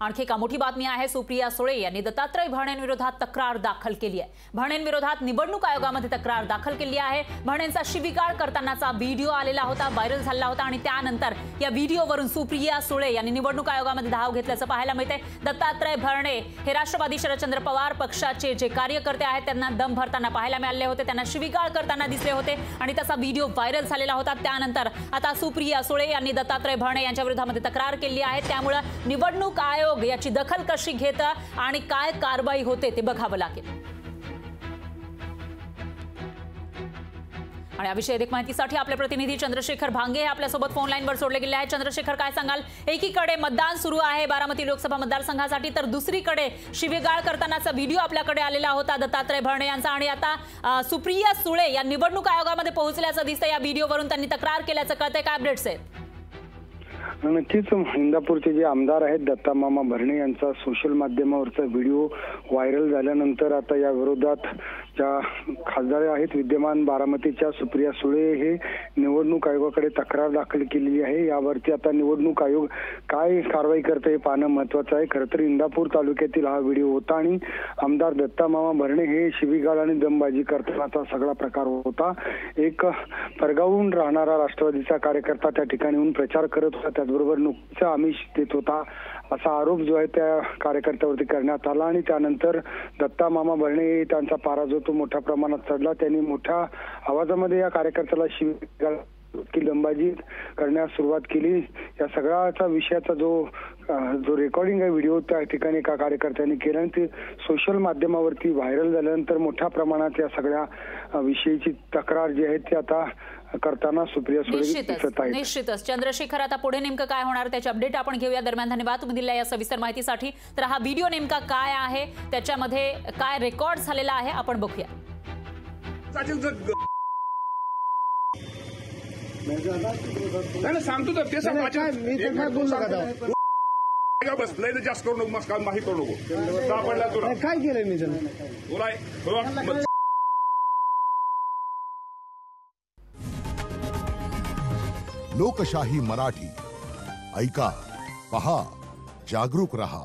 आणखी एक मोठी बातमी आहे। सुप्रिया सुळे यांनी दत्तात्रय भरणेंविरोधात तक्रार दाखल केली आहे। भरणेंविरोधात निवडणूक आयोगामध्ये तक्रार दाखल केली आहे। भरणेंचा शिवीगाळ करतानाचा व्हिडिओ आलेला होता, व्हायरल झाला होता आणि त्यानंतर या व्हिडिओवरून सुप्रिया सुळे यांनी निवडणूक आयोगामध्ये धाव घेतल्याचं पाहायला मिळते। दत्तात्रय भरणे हे राष्ट्रवादी शरदचंद्र पवार पक्षाचे जे कार्यकर्ते आहेत त्यांना दम भरताना पाहायला मिळाले होते, त्यांना शिवीगाळ करताना दिसले होते आणि त्याचा व्हिडिओ व्हायरल झालेला होता। त्यानंतर आता सुप्रिया सुळे यांनी दत्तात्रय भरणे यांच्या विरोधामध्ये तक्रार केली आहे। त्यामुळे निवडणूक आयोग याची दखल कशी घेतं आणि काय कारवाई होते ते बघावं लागेल। आणि याविषयी अधिक माहितीसाठी आपले प्रतिनिधी चंद्रशेखर भांगे हे आपल्यासोबत फोन लाईनवर जोडले गेले आहेत। चंद्रशेखर, काय सांगाल? एकीकडे मतदान सुरू आहे बारामती लोकसभा मतदारसंघासाठी, तर दुसरीकडे शिवीगाळ करतानाचा व्हिडिओ आपल्याकडे आलेला होता दत्तात्रय भरणे यांचा, आणि आता सुप्रिया सुळे या निवडणूक आयोगामध्ये पोहोचल्याचं दिसतं। या व्हिडिओवरून त्यांनी तक्रार केल्याचं कळतंय, काय अपडेट्स आहेत? नक्कीच इंदापूरचे जे आमदार आहेत दत्ता मामा भरणे यांचा सोशल माध्यमावरचा व्हिडिओ व्हायरल झाल्यानंतर आता या विरोधात ज्या खासदार आहेत विद्यमान बारामतीच्या सुप्रिया सुळे हे निवडणूक आयोगाकडे तक्रार दाखल केलेली आहे। यावरती आता निवडणूक आयोग काय कारवाई करते हे पाहणं महत्त्वाचं आहे। खरं तर इंदापूर तालुक्यातील हा व्हिडिओ होता आणि आमदार दत्ता मामा भरणे हे शिवीगाळ आणि दमबाजी करतानाचा सगळा प्रकार होता। एक परगावून राहणारा राष्ट्रवादीचा कार्यकर्ता त्या ठिकाणी येऊन प्रचार करत होता, त्याचबरोबर नुकतं आमिष देत होता असा आरोप जो आहे त्या कार्यकर्त्यावरती करण्यात आला आणि त्यानंतर दत्ता मामा भरणे त्यांचा पारा जो तो मोठ्या प्रमाणात चढला। त्यांनी मोठ्या आवाजामध्ये या कार्यकर्त्याला शिवीगाळ की दमबाजी करण्यास सुरुवात केली। या सगळ्याचा विषयाचा जो रेकॉर्डिंग आहे व्हिडिओ त्या ठिकाणी एका कार्यकर्त्यांनी केला आणि ते सोशल माध्यमावरती व्हायरल झाल्यानंतर मोठ्या प्रमाणात या सगळ्या विषयीची तक्रार जी आहे ती आता करताना सुप्रिया सुळे दिसत आहेत। निश्चितच चंद्रशेखर, आता पुढे नेमकं काय होणार त्याची अपडेट आपण घेऊया। दरम्यान धन्यवाद तुम्ही दिलेल्या या सविस्तर माहितीसाठी। तर हा व्हिडिओ नेमका काय आहे, त्याच्यामध्ये काय रेकॉर्ड झालेला आहे आपण बघूया। सांगतो तर बसलंय जास्त करू नको, मस्त माहिती करू नको। सापडला तुला काय केलंय मी तुला? लोकशाही मराठी ऐका, पहा, जागरूक रहा।